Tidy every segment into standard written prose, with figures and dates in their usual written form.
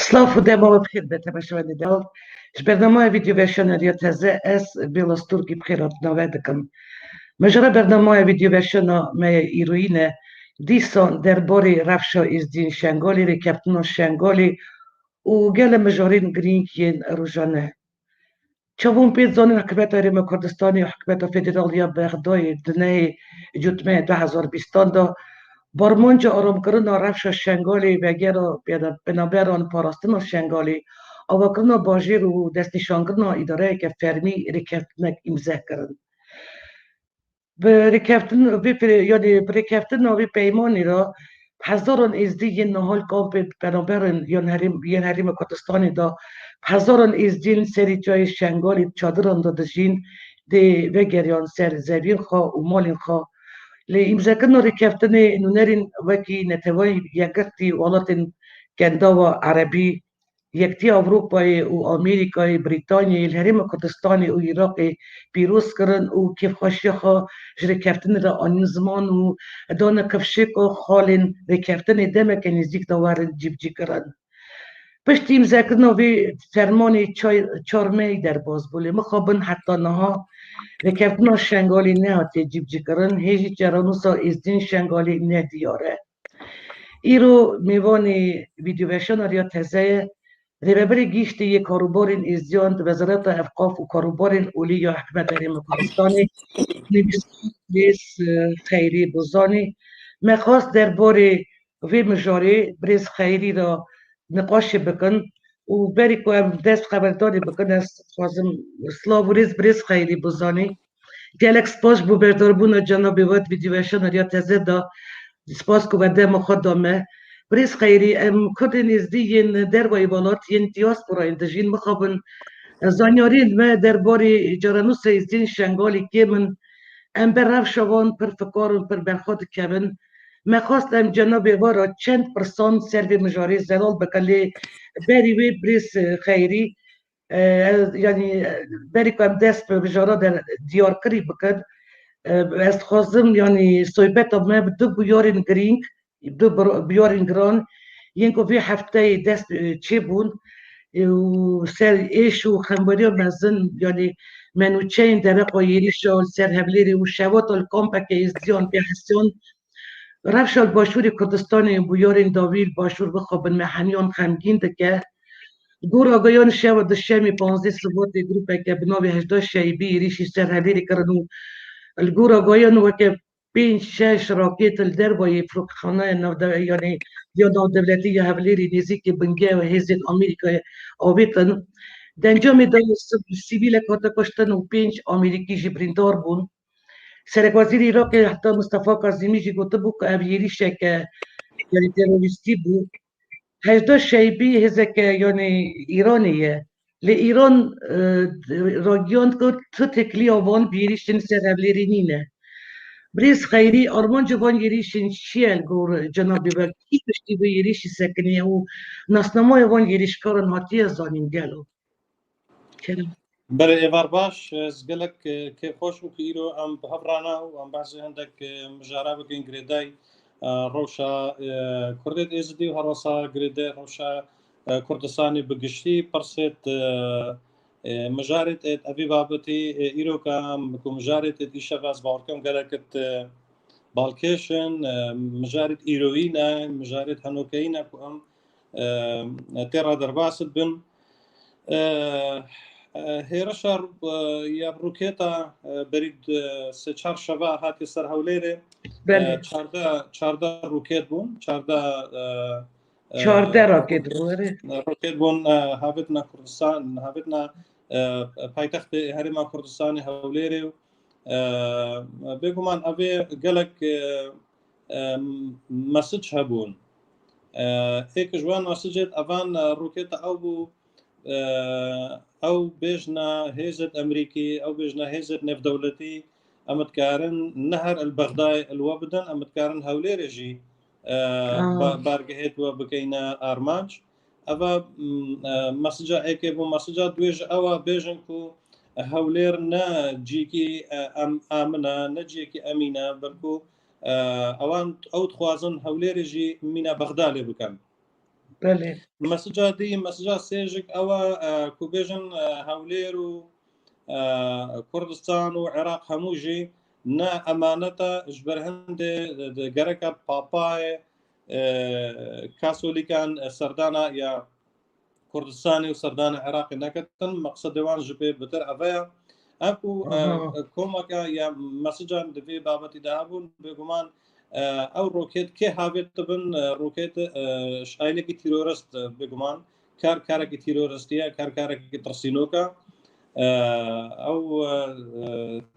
Слава Демова бхирбете башвани дел. Жбернамоя видео вершона риотазе es bilo sturgi bhirot navedekam. Мажора бернамоя видео вершона ме ируине дison дербори равшо из дин шанголи рекептно шанголи у геле мажорин гринкин ружане. Чавун пит зони حكبتا ريما كردستاني وحكبتا فيدراليا بغداي دني جوتمه 2020 دا برمونجا آرام کردن رفش شنگالی و گرا بنابران پاراستن شنگالی آوا کردن باجی رو دستنشان کردن اداره که فرمی ریکفتنک امضا کردن به ریکفتن یعنی ریکفتن و پیمانی را هزاران ازدی ین نهال کامپ بنابران ین حریم کردستانی دا هزاران ازدین سری جای شنگالی چادران دا دجین دی وگریان سر زبین خواه و مالین خواه لإمزا كنا ركبتني نونرين وكي نتواي يكتي ولاتن كندوا عربي يكتي أوروبا وأمريكا بريطانيا الهرم كردستاني وعراقي بيروس كرن وكيف خشيخا ركبتني را آن زمان ودانا كفشيكو خالن ركبتني دمك نزديك دوار جيبجي كرن پشت امضا کردن وی فرمانی چارمی در باز بولی مخابن حتی نها رکبتن شنگالی نه هاتی جیب جی کرن هیچی جرانوسا از دین شنگالی نه دیاره ایرو میوانی ویدیو ورشن ریا تزه ریبری گیشتی یک کاروبارین از دیان وزارت افقاف و کاروبارین اولی یا حکمت ریم کردستانی نویس خیری بزانی مخواست در باری وی مجاری بریز خیری را نقاش بکن و بری که هم دست خبرداری بکن از خوازم سلاو ریز بریز خیلی بزانی گلک سپاس بو بردار بونا جنابی وقت ویدیوشن ریا تزه دا سپاس که بده مخدامه بریز خیلی ام کردن ازدی ین در وی بالات ین دیاسپورا اندجین مخابن زانیارین ما در باری جرانوس ازدین شنگالی که من ام بر رف شوان پر فکارون پر برخود کبن می‌خواستم جناب وارا چند پرسان سروی مجاری زلال بکلی بری وی بریس خیری یعنی بری که دست به مجارا در دیار کری بکد از خوازم یعنی صحبت ما بدو بیارین گرینگ بدو بیارین گران ینکو وی هفته دست چی بون و سر ایش و خنباری و مزن یعنی منو چین در قایری شال سر هبلیری و شوات الکامپا که از دیان بیحسیون رفشال باشوری کردستانی بویارین داویل باشور بخوابن محنیان خمگین دکه گور آگایان شو دشمی 15 سبات گروپه که بناوی 18 شیبی ریشی سر هلیری کردن الگور آگایان وکه 5-6 راکت الدر بای فروکخانه یعنی یا نو دولتی یا هولیری نزدیک بنگه و هزین آمریکا آویتن دنجا میدان سیویل کاتا کشتن و 5 آمریکی جبریندار بون سرک وزیر عراق حتی مصطفی کاظمی جی گفته بود که اویری شک یعنی تروریستی بود 18 شیبی هزک یعنی ایرانیه لإيران راجيون تو تكلي آوان بيريشن سرابليري نينه بريز خيري أرمان جوان يريشن شيال جور جنابي بك كي بشتي بيريش سكنية و ناسنما يوان يريش كارن هاتيه زانين جالو كلام بله ایوار باش زگلک که خوش و کیرو ام بهبرانا و ام بعضی هندک مجارا بکن گریدای روشا کردت ازدی و هروسا گریده روشا کردستانی بگشتی پرسید مجارت ات اوی بابتی ایرو کام کو مجارت ات ایشا باز باورکم گلکت بالکیشن مجارت ایروینا مجارت هنوکینا کو ام تیرا درباست بن هێرشار یا ڕوکێتە بەرید سێ چار شەڤە هاتی سەر هەولێرێ چاردە ڕوکێت بوون چاردە ڕوکێت بوون هاوێتنە کوردستان هاوێتنە پایتەختی هەرێما کوردستانی هەولێرێ و بێگومان ئەوێ گەلک مەسج هەبوون ئێکە جوان مەسجێت ئەوان ڕوکێتە ئەو بوو او بيجنا هيزت امريكي او بيجنا هيزت نف دولتي امتكارن نهر البغداي الوبدن امتكارن هوليرجي بارجهت وبكينا ارمانج اوا مسجا ايكيبو مسجا دويج او بيجنكو هولير نا جيكي امنا نجيكي امينه بلكو اوان او تخوازن هوليرجي مينا بغداد بكم بله مسجا دي مسجا سيجك أو كوبيجن هولير و كردستان وعراق هموجي نا أمانة جبرهند جركا باباي كاثوليكان سردانا يا كردستاني وسردانا عراقي نكتن مقصد وان جبي بتر أفيا أكو كوماكا يا مسجان دفي بابتي دهابون بيقومان او روکت که هاویت بن روکت شایله کی تیرورست بگمان کار کی تیرورستیه کار کی ترسینوکا او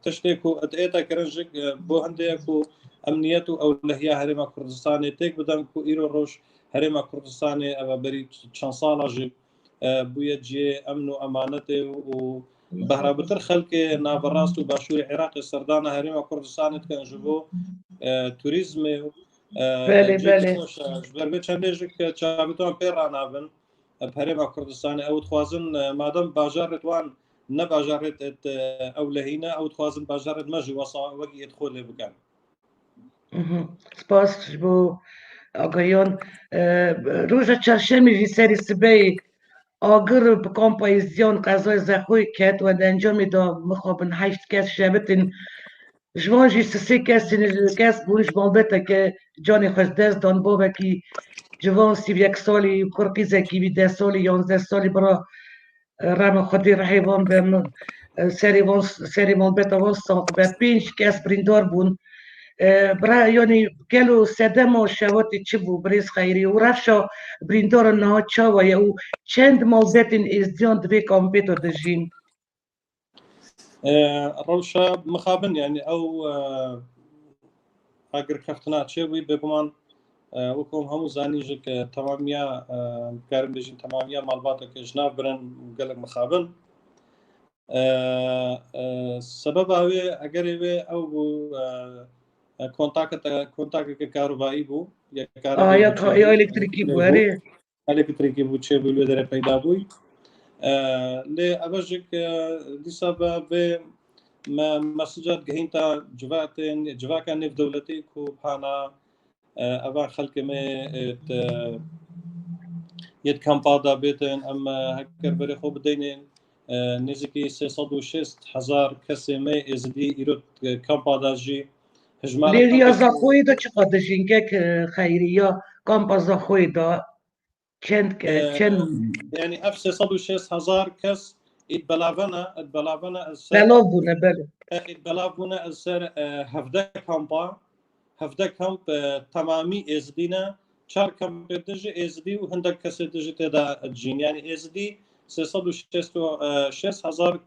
تشتكو اتيتا كرنجك بو هنديكو امنيتو او لهيا هرما كردستاني تيك بدن كو ايرو روش هرما كردستاني ابا بري شانصالاجي بو يجي امنو امانته و بهرابتر خلق نابراست و باشور عراق سردانا هرما كردستاني كان جبو توریزم بله بله جبر چندێژێک چاویتوان پێ ڕنابن هەرێما کوردستانی ئەو خوازن مادەم باژارێتوان نەباژارێت ئەو لەهینە ئەو خوازن باژارێت مەژی وەسا وەکی ئێت خۆ لێ بکەن. سپاس بۆ ئاگایان ڕۆژە چەرشەمی سەری سبەی ئاگر بە کۆمپۆزیسیۆن قەزای زەخۆی کرد و ئەنجامی دا مخابن 8 کەس شەبتن جوان جی سه کس بونش بالبته که جانی خوش دست دان بابکی جوان 31 سالی کرقیزه کی 10 سالی 11 سالی برا رام خودی رحیوان به سری بالبته وان ساق به 5 کس بریندار بون برا یعنی کلو سدم و شواتی چی بو بریز خیری و رفشا بریندار نه چاوه او چند مالبتین از دیان دوی کامپیتو دجین روشا مخابن يعني او اگر كفتنا تشوي بگمان وكم همو زانيجك تماميا كارم بيجين تماميا مالباتك جناب برن قالك مخابن سبب هوي اگر هوي او كونتاكت كهربائي بو يا الكتريكي بو اري الكتريكي بو تشي بو لدر پیدا بوي لي أبجك دي سبب ما مسجد جهينتا جواكا نف دولتي كو بحانا أبا خلق ما يد كامبادا بيتن أما هكر بري خو بدينين نزكي 306,000 كسي ما إزدي إيروت كامبادا جي هجمارة ليريا زاخوي دا چقدر جينكك خيرية كامبازا خوي دا چند يعني اف 306,000 كس اتبلافنا بلافونه بله اتبلافونه السر هفده كامب تمامي ازدينا 4 كامب دجي ازدي وهندك كس دجي تدا الجين يعني ازدي 306,000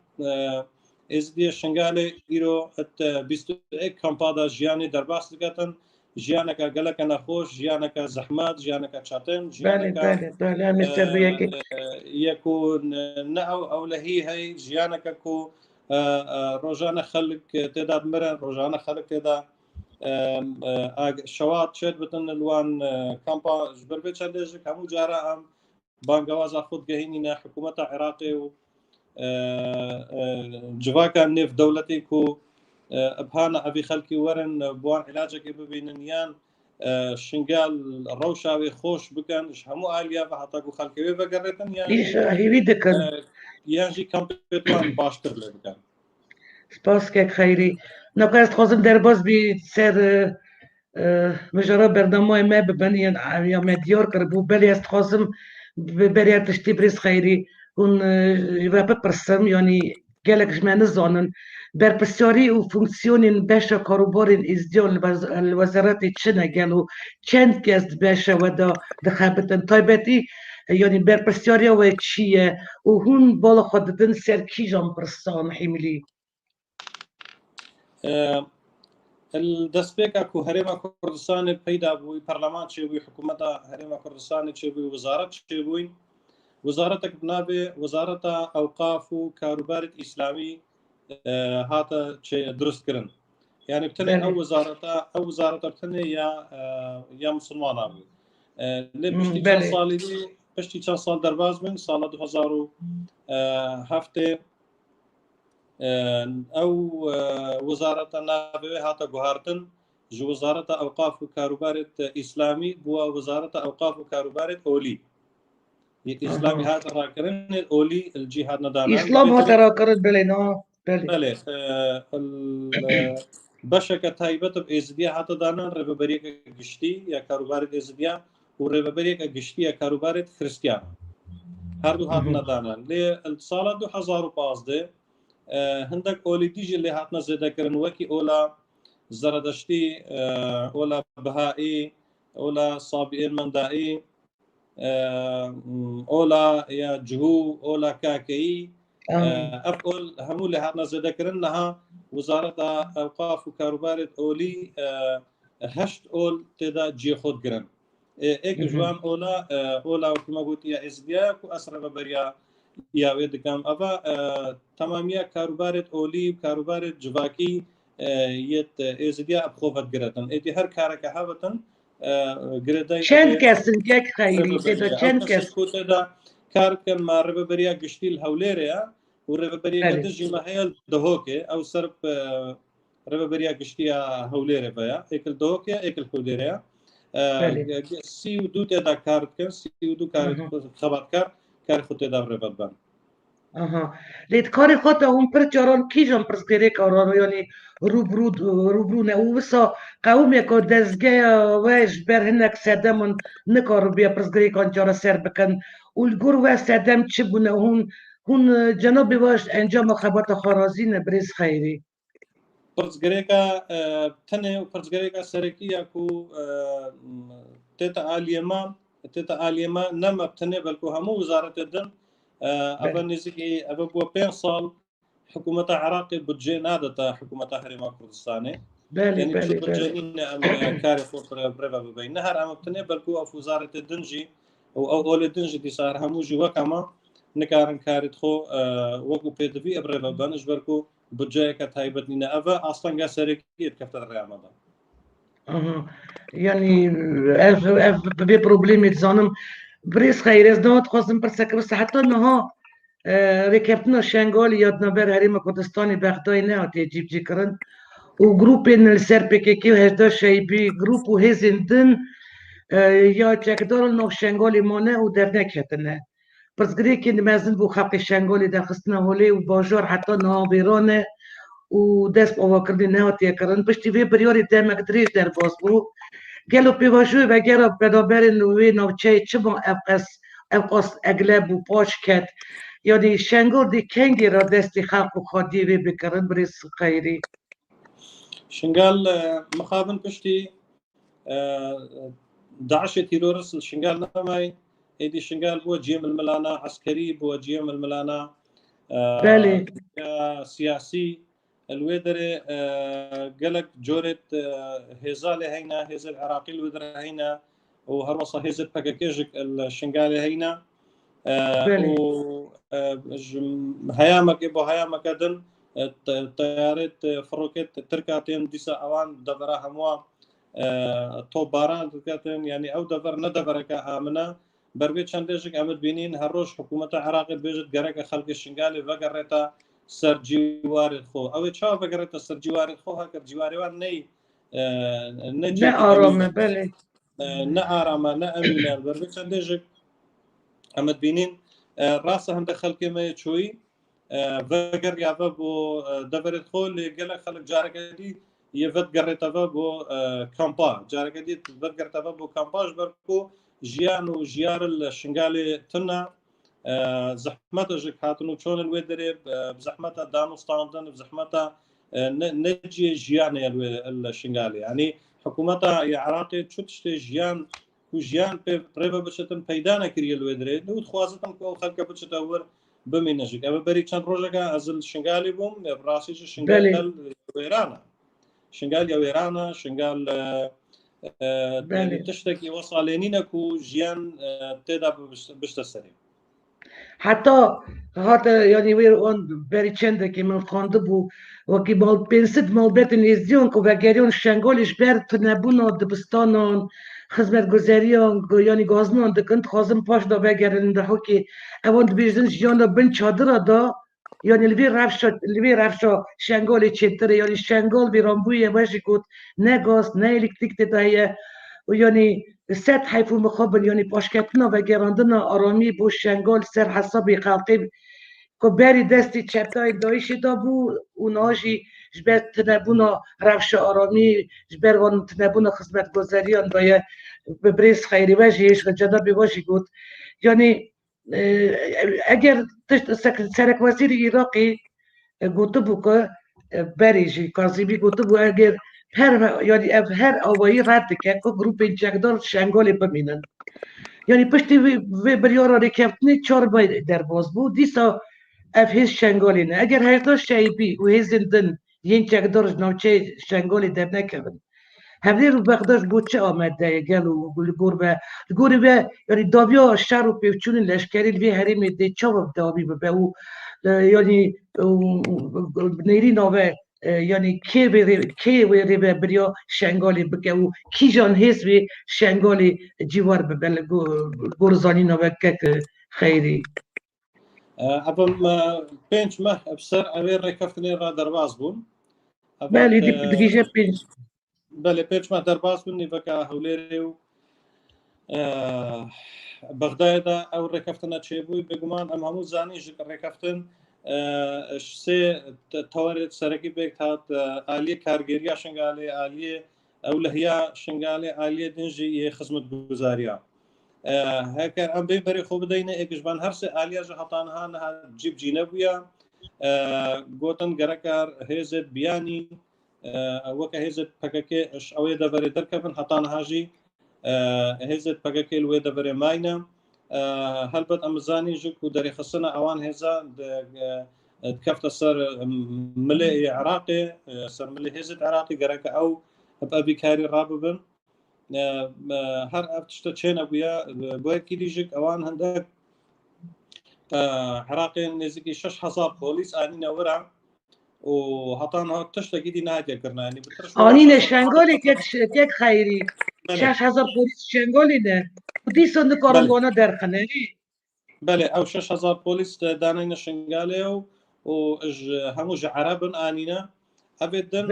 ازدي شنغالي ايرو ات 21 كامبادا جياني درباس دكتن جيانك قالك انا خوش جيانك زحمات جيانك تشاتن جيانك بله مستر يكون نأو او لهي جيانك كو روجانا خلق تداد مرن روجانا خلق تدا شوات شد بتن الوان كامبا جبربت شدج كمو جارا ام بانغوازا خود جهينينا حكومه عراقي و جواكا نف دولتي كو ابهانا ابي خلقي ورن بوان علاجك ببينيان شنقال الروشاوي خوش بكن همو اليا فحطاكو خلقي بقريتن يعني ايش هيدك يانجي كامبيتوان باشتر لبكن سپاسك خيري نقاس خوزم در باز بي سر مجرى برنامج ما ببني يا مديور كربو بلي استخوزم بري تشتي بريس خيري هون يبقى برسم يعني قالك جمعنا الزونن بربسيوري وفونكسيونين باشا كاروبارين ازديون الوزارات تشنا قالوا چند كاست باشا ودا دخابتن طيبتي يعني بربسيوريا وكشية وهون بالا خدتن سركي جام برسان حملي الدسبيك اكو هريما كردستان پیدا بوي برلمان چه بوي حكومت هريما كردستان چه بوي وزارت چه بوي وزارتك بنابه وزارت اوقاف و كاروبار اسلامي هاتا چه درست کرن يعني بتني او وزارت بتني يا مسلمان ابو لبشتي كان صالي بشتي كان صال درباز من سال 2007 او وزارت نابه هاتا گوهارتن جو وزارت اوقاف و كاروبار اسلامي بو وزارت اوقاف و كاروبار اولي إسلامي هات راكرن أولي الجهاد ندانا İslam hatara karın böyle no böyle. بله بەشەکە تایبەتە ئێزدیا هاتە دانان ڕێبەبەرێکە گشتی یا کاروبارێت ئێزدیا و ڕێبەبەرێکە گشتی یا کاروبارێت خريستيان هەردوو هاتنە دانان لێ ساڵە 2015 هەندێک ئۆلی دیژی لێ هاتنە زێدەکردن وەکی ئۆلا زەردەشتی ئۆلا بەهایی ئۆلا سابئێن مەندایی ئۆلا یا جهوو ئۆلا کاکەیی ئەفئۆل هەموو لە هاتنە زێدەکردن نەها وزارەتە ئەوقاف و کاروبارێت ئۆلی هەشت ئۆل تێدا جێخۆت گرن ئێکە جوان ئۆلا وەکمە گوتی یا ئێزدیا و ئەسرە بەبەریا یاوێ دەکەم ئەڤە تەمامیە کاروبارێت ئۆلی و کاروبارێت جواکی یەت ئێزدیا ئەبخۆڤەت گرەتن ئێدی هەر کارەکە هەبەتن گرێدای چەند کەسن کێک خەیری تێدا چەند کەس تێدا کارکەن ما ڕێبەبەریا گشتی هەولێرەیە و ڕێبەبەریەکە دژیمە هەیە دەهۆکێ ئەو سەر ڕێبەبەریا گشتیە هەولێرە بەیە ئێکل دەهۆکێ ئێکل هەولێرەیە 32 تێدا کارکەن 32 خەباتکار کاری خۆ تێدا ڕێبەت بن لێت کاری خۆتە هەم پر جاران کیژان پرسگەرێک ئەڕان ینی ڕوبروونە و وسا قەومێکۆ دەستگەیە وێژ بەر هەندێک سەدەمون نکار بێ پرسگەرێکان جارە سەر بکەن ولگور وە سەدەم چ بوونە هون جەنابی باش ئەنجامە خەباتە خارازینە برێز خەیری پرسگەرێکە تەنێ و پرسگەرێکە سەرەکی یاکو تێتە ئالیێمە نەمە تەنێ بەلکو هەموو وزارەتێ دن ئەبە نزیکی ئەبە بووە 5 ساڵ حکوومەتە عراقی بودجێ نادەتە حکوومەتە هەرێما کوردستانی کاری خۆ برێبە ببین نە هەر ئەمە تەنێ بەلکو ئەو وزارەتێ دنجی و ئەو ئۆلێ دنجی دیسار هەمووژی وەکەمە نکارن کاریت خۆ وەکو پێدەبی ئەبرێبە بەنش بەرکو بودجەیەکە تایبەت نینە ئەڤە ئاستەنگە سەرێکیت کەفتە ڕێمەدا ینی بێ پرۆبلێمێت زانم برێز خەیرێز نەوەت خۆزم پرسەکە بەسە حتا نەها ڕێکەوتنە شنگۆلی یادنەبەر هەرێمە کوردستانی بەغدای نەهاتێ جیبجیکردن و گروپێن لەسەر پێکێکی و هێزدا شەیبی گروپ و هێزên din ya çekdarên nav şengolê mane û derneketine pirsgirêkê mezin bû xeqê şengolê derxistina holê û bajar heta navêrane û dest avakirdî nehatiye kirin piştî vê biryarê demek dirêj derbas bû gelo pêvajoyê vegera beraberên wê navçeyê çima evqas egleb û paş ket yanî şengol dê kengê ra destê xelq û xadiyê vê bikirin birêz xeyrî شنگال مخابن پشتی داعش تيرورس شنگال نماي ايدي شنگال بو جيم الملانا عسكري بو جيم الملانا سياسي الويدر قالك جورت هزال هينا هز العراقي الويدر هينا وهروصه هز الباكاكيجك الشنغالي هينا و هيامك ابو هيامك دن طيارات فروكت تركاتين ديسا اوان دبرا هموا توباران تركاتين يعني او دبر ندبرك امنه بربيت شندجك امد بينين هروش حكومه العراق بيجت جرك خلق الشنغالي وقريتا سر جوار خو او تشا وقريتا سر جوار خو هكر جواري وان نجي ارام بله ارام امين بربيت شندجك امد بينين راسه هند خلق ما يشوي وگر یاوه بو دبرت خو لگل خلق جارگدی یفت گرتا بو کامپا جارگدی ود گرتا بو کامپاج برکو جیان و جیار الشنگالی تنا زحمت جک هاتنو چون الودری بزحمت دانستاندن بزحمت نجي جيان الشنغالي يعني حكومه العراقي تشت جيان وجيان بريفا بشتن بيدانا كريل الودري لو تخوازتم كو خلق بشتور بمينجك اما بري كان روجا ازل شنغالي بوم براسي شنغال ويرانا شنغال يا ويرانا شنغال تشتكي وصلينينكو جيان تدا بشتسري حتی yani ویر اون بری چنده که من خانده بو و که مال پنسید مال بیتن ازیون که وگریون شنگالش بر تنبونا دبستانان خدمت گذاریان یعنی گازنان دکند خازم پاش دا وگرن ده ها که اوان بیشتن جیان بن چادر دا yani لوی رفشا شنگال چتره yani شنگال بیرانبوی وشی کود نه گاز نه الکتریک تایه و yani سد حیفو مخابن یعنی پاشکتنا و گراندنا آرامی بو شنگال سر حسابی خلقی که بری دستی چپتای دایشی دا بو اوناجی جبر تنبونا روش آرامی جبر وان تنبونا خدمت گذاریان دای ببریز خیری وجهش و جنابی واجی گود یعنی اگر سرک وزیر عراقی گوته بو که بریجی کازیمی گوته بو اگر هر آوایی رد که گروپ جگدار شنگالی بمینن یعنی پشتی و بریارا ریکفتنی 4 بای در باز بود دیسا اف هیز شنگالی نه اگر هر شایبی و هیزندن ین جگدارش نوچه شنگالی در نکردن همه رو بغداد بود چه آمده گلو گور به یعنی داویا شهر و پیوچون لشکری وی هرمی دی چاو داوی به او یعنی نیری نوه یعنی کی وری به بریا شنگالی بگه او کی جان هست وی شنگالی جیوار به بل گورزانی نوه که خیری اول 5 ماه بسر اوی ریکفتنی را درواز بون بله دیگه 5 بله 5 ماه درواز بون نیوکا هولیری و بغداد او ریکفتنا چه بوی بگمان ام همو زانی ریکفتن سه توارد سرکی بکت هات آلیه کارگیریا شنگالی آلیه اولهیا شنگالی آلیه دنجی خدمت گزاریا هکر ام بین بری خوب دینه اکشبان هر سه آلیه جو حتانها نه جیب جینه بویا گوتن گرکار هزت بیانی وکه هزت پککه اوی دبری درکبن حتانها جی هزت پککه الوی دبری ماینه هلبت امزانی جوك ودري خصنا اوان هزا كفت سر ملي عراقي سر ملي هزت عراقي قرك او ابي كاري راببن هر افتشت تشين ابويا بوكي ديجك اوان هندك عراقي نزكي 6000 بوليس اني ورا وهطان تشتكي دي ناجي كرنا يعني اني شنگالی که خیری 6000 پلیس شنگالی نه ودي سند کارنگانا درخنه بله او 6000 بوليس دانين شنگاله و هموج عرب انينا ابدن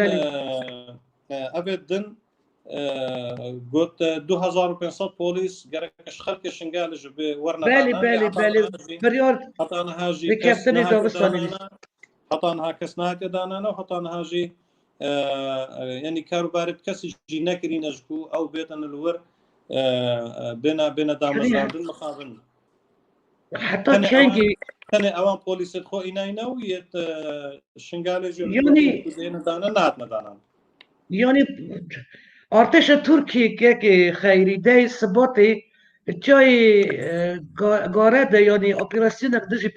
قلت 2500 بوليس قركش خلق شنگاله جب ورنا بله بريور حطانا هاجي ركبتني داغستاني حطانا كسنات دانانا وحطانا هاجي يعني كاروبارد كسي جي نكرين اجكو او بيتن الور بين دامزاندن مخابن حتى تشانجي كان اوان بوليس خو ايناينا ويت شنگاله جو يعني ارتش تركي كي خيري داي سبوتي جاي غارد يعني اوبراسيون دجي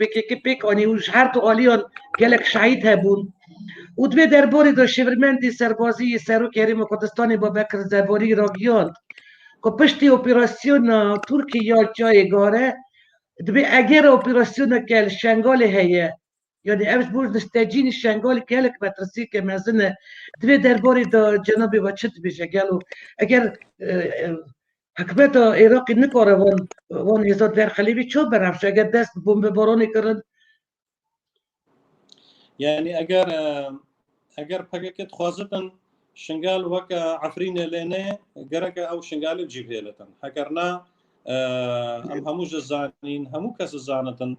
بيك اني وش هرتو اليون قالك شهيد هبون ودوی درباری دو شورمنتی سربازی سرو کریم کردستانی با بکر زباری را گیاند که پشتی اپراسیون ترکیه جای گاره دبی اگر اپراسیون کل شنگال هیه یعنی امش بود نستجین شنگال کلک مترسی که مزنه دبی درباری دو جنابی و چت بیشه گلو اگر حکمت عراقی نکاره وان هزار در خلیبی چو برفشه اگر دست بمب بارانی کرد يعني اگر پکت خوازتن شنگال وک عفرین لینه گرک او شنگال جیبهلتن حکرنا ام همو جزانین همو کس زانتن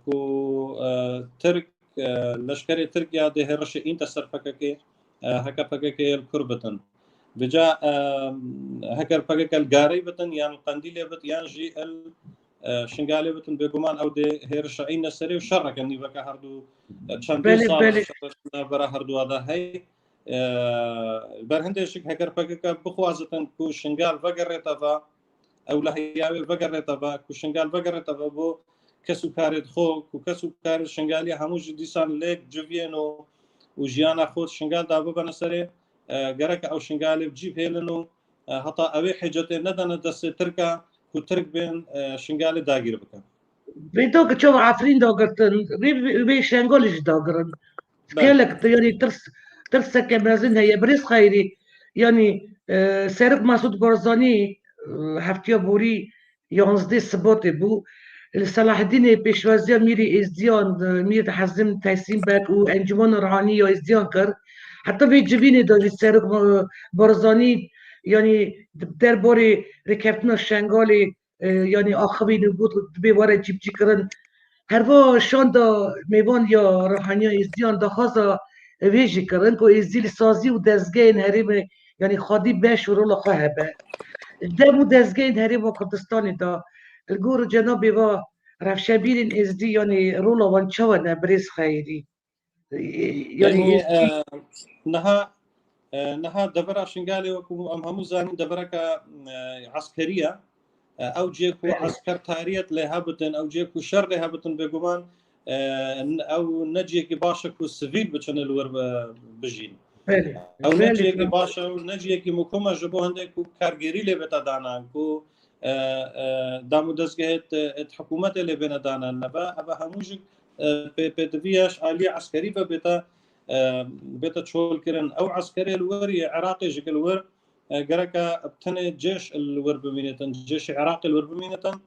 کو ترک لشکر ترکیا ده هرش این تسر پکک هک پکک الكربتن بجا هکر پکک الگاری بتن یان قندیل بت یان جی ال شنگالی بتن بگمان او ده هرش این سری و شرک نی وک هردو چندین سال برا هردو ادا هی برهندشك هكر بقى بخوازتن كو شنقال فقرتها او لهياوي فقرتها كو شنقال فقرتها بو كسو كارد خو كو كسو كارد شنقالي هموج ديسان ليك جوفينو وجيانا خود شنقال دابو بنسري قرك او شنقالي بجيب هيلنو حتى اوي حجته ندن دس تركا كو ترك بين شنقالي داغير بك بيدوك تشوف عفرين دوغرتن بي شنقولش دوغرن كلك يعني ترس كمازن هي بريس خيري يعني سرق مسعود برزاني هفتيا بوري 11 سبوتي بو صلاح الدين بيشوازيا ميري ازديان ميري حزم تيسين باك وانجمان روحانية ازديان كر حتى في جبيني دو سرق برزاني يعني درباري ركبتنا شنگالی يعني آخوی نبود بیواره جیب جی کرن هر با شان دا میوان یا روحانی ازدیان دا خواست ویجی کرن که ازدیل سازی و دزگه این هریم يعني خادي باش ورولا خهبه دمو دزگه این هریم کردستانی دا الگور جنابی و رفشبیرین ازدی يعني رولا وانچوانه بريز خيري يعني يعني نها دبر شنگالی وكو ام همو زانين دبرك عسكرية او جيكو عسكر تاريت لهابتن او جيكو شر لهابتن بگومان او نجيكي باشا كو سيفيل بچن الور بجين او نجيكي باشا او نجيكي مكوما جبو هندك كو كارگيري لبتا دانا كو دامو دزگهت حكومت لبنا دانا نبا ابا هموجك بيدفياش آلية عسكري بيتا تشول كرن او عسكري الوري عراقي جيك الور قرقا ابتني جيش الور بمينتن جيش عراقي الور بمينتن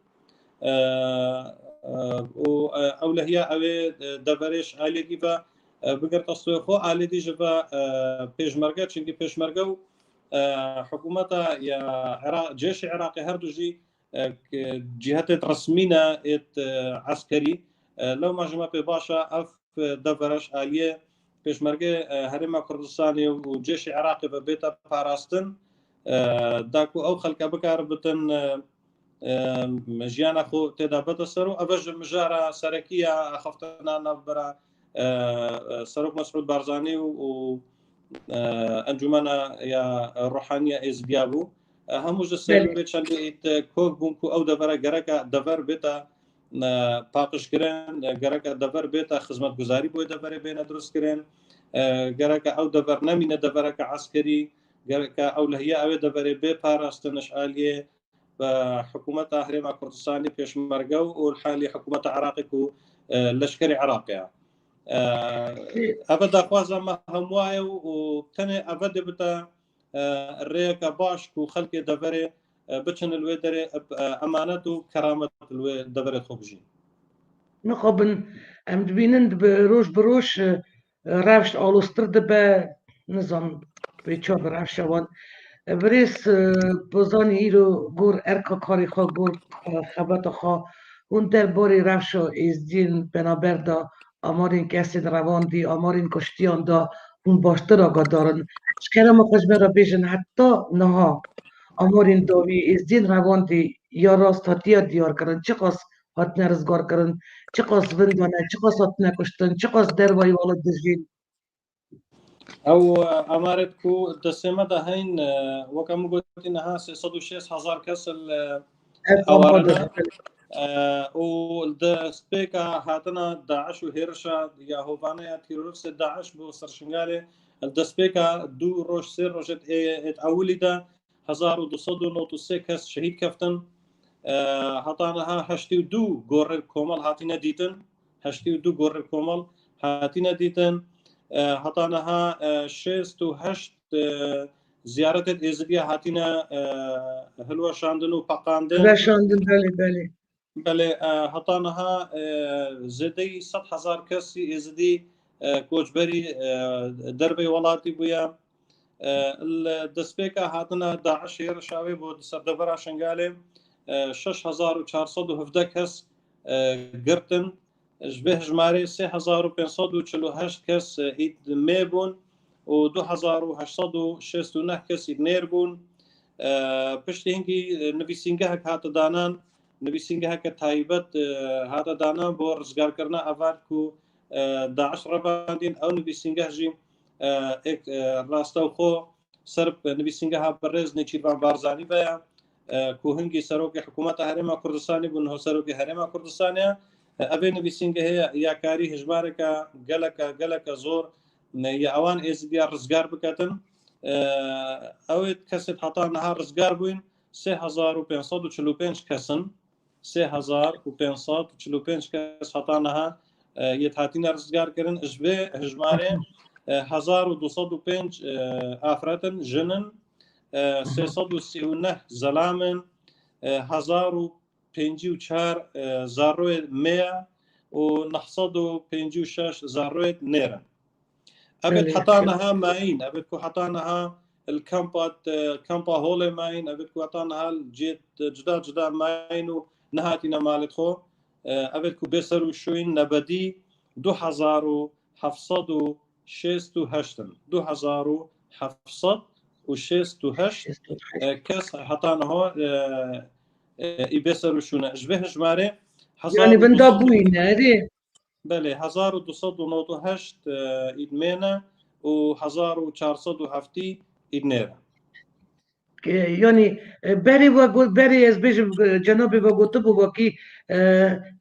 او لهي اوي دفرش آلية كيفا بقر تصوي خو آلية دي جفا بيشمرقا چنكي بيشمرقا حكومتا يا عراق جيش عراقي هردو جي جهات رسمينا عسكري لو ما جمع باشا اف دفرش آلية بيشمرقا هرما كردستاني وجيش عراقي ببيتا باراستن داكو او خلق بكار بتن جيانا خو تدابت السرو ابج مجارة سركية خفتنا نبرا سروك مسعود بارزاني و انجمنا يا روحانية ازبيابو همو جسر بيتشان بيت كوك بونكو او دفر جركا دفر بيتا باقش كرين جركا دفر بيتا خدمت گزاري بو دفر بين درس كرين جركا او دفر نمينه دفرك عسكري جركا او لهيه او دفر بي باراستنش آليه بحكومة هرما كردستاني بيشمرقو والحالي حكومة عراقي كو لشكري عراقي ابدا خوازا ما همواي وتني ابدا بتا الريكا باش كو خلق دفري بچن الويدري امانته كرامه الويدري خوبجي نخبن ام دبينن بروش بروش رافش اولستر دبا نظام بيچور رافش وان بريس بوزاني ايرو گور اركا كاري خو گور خبات خو اون در بوري رافشو ازدين بنابر دا آمارین کسین روان دی آمارین کشتیان دا اون باشتر آگاه دارن شکرم خشبه را بیشن حتی نها آمارین داوی ازدین روان دی یا راست هاتیا دیار کرن چه قاس هات نرزگار کرن چه قاس وندانه چه قاس هات نکشتن چه قاس دروایی والا دجین او امارت كو دسمه ده هين وكم قلت انها 66000 كاس الاوارنا والدسبيكا هاتنا داعش وهيرشا يا هوفانا تيرورس داعش بو سرشنغالي الدسبيكا دو روش سير روشت ات اولي دا 1293 كاس شهيد كفتن هاتانها هشتي دو غور كومال هاتينا ديتن هشتي دو غور كومال هاتينا ديتن هاتانها 68 زيارة إزديا هاتينا هلوة شاندن وباقاندن شاندن بله بله هاتانها زدي 100,000 كسي إزدي كوچبري دربي ولاتي بويا الدسبيكا هاتنا داعش يرشاوي بود سردبرا شنغالي 6417 كس قرتن جبه جماري 3548 كس ايد ميبون و 2869 كس ايد نيربون پشتی هنگی نویسینگه هات دانان نویسینگه که تایبت هات دانان بو رزگار کرنا اوار کو داعش رباندین او نویسینگه جی ایک راستو خو سرب نویسینگه ها برز نچیربان بارزانی بیا کو هنگی سروک حکومت هرما کردستانی بون هو سروک هرما کردستانی اوی نویسینگه یا کاری هجمارکا گلک زور یا اوان ازدیا رزگار بکتن اوید کسی حتا نهار رزگار بوین 3545 کسن 3545 کس حتا نها یه هاتین رزگار کردن اجبه هجماره 1205 افراتن جنن 339 زلامن 1054 زاروی میا و 956 زاروی نیرن ابد حطانها ماين ابد كو حطانها الكامبات كامبا هولي ماين أبد كواتان هال جيت جدا ماينو نهاتنا مالتخو أبد كو بسرو شوين نبدي 2768 2768 كاس حطانا هو يبسرو شونا جبه جماري يعني بندابوين هذه بله 1298 إدمينا و 1407 إدنيرا يعني بري وقول بري از بيجم جنوبي وقطب وكي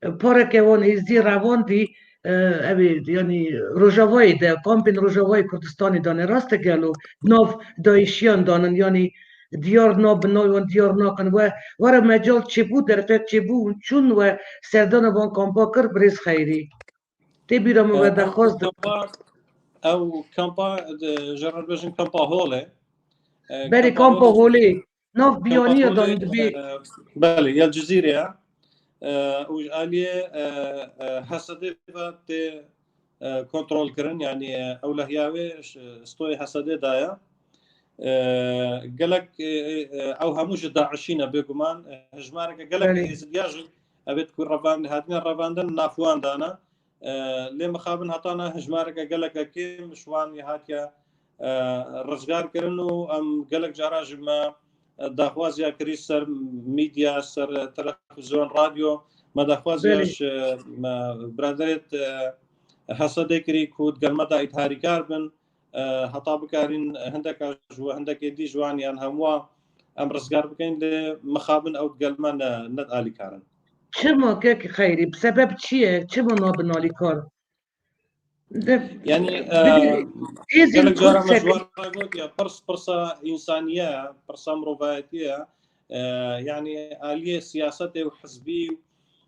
بورك وون ازدي راوون دي ابي يعني روجافوي ده كومبين روجافوي كردستاني دان راست قالوا نوف دايشيان دان يعني ديار نوب نويون ديار ناكن و ورا مجال تشبو درفت تشبو چون و سردان وان كامباكر بريز خيري تبي رمو بدا خواست او كامبا جرب بجن كامبا هولي بري كامبا هولي نوف بيونير دان دبي بله يا الجزيرة وآلية حسدي فات كنترول كرن يعني أوله ياوي استوي حسدي دايا قالك أو هموش داعشين بيقومان هجمارك قالك إزدياج أبيت كل رفان هاتنا الرفان دن نافوان دانا لما خابن هطانا هجمارك قالك كيم شوان يهاتيا رزقار كرنو أم قالك جراج ما داخوازيا كريس سر ميديا سر تلفزيون راديو ما داخوازياش برادرت حسدي كري كود قلمدا إتهاري كاربن هطا بكارين هندك جو هندك يدي جوان يعني هموا أم رزقار بكين لمخابن أو قلما ند آلي كارن چما که خیری بسبب چیه؟ چما نابنالی کار؟ يعني إذن جارة مجوار يا برصة إنسانية برصة مروفاتية يعني آلية سياسة وحزبي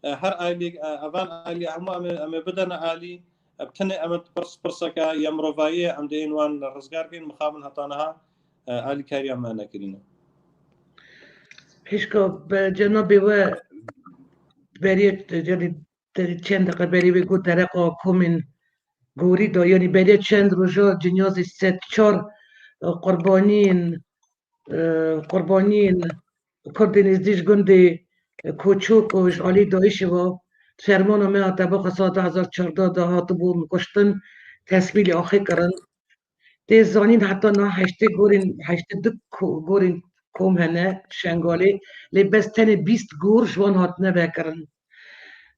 هر آلي أفان آلي أما بدنا آلي بتني أمد برصة كا يمروفاية أم دين وان رزقار كين مخابن هطانها آلي كاريا ما نكرينا هیچکا جنابی و بريت يعني چند دقیقه بری بگو درقا کومین گوری دا یعنی بری چند روزا جنازه ست چار قربانین کردین ازدیش گنده کوچوک و جعالی دایشه و فرمان ما طبق سال 2014 ده هاتو بون کشتن تسمیل آخی کرن ده زانین حتی نه هشته دک گورین کوم هنه شنگالی لی بس تنه 20 گور جوان هات نبکرن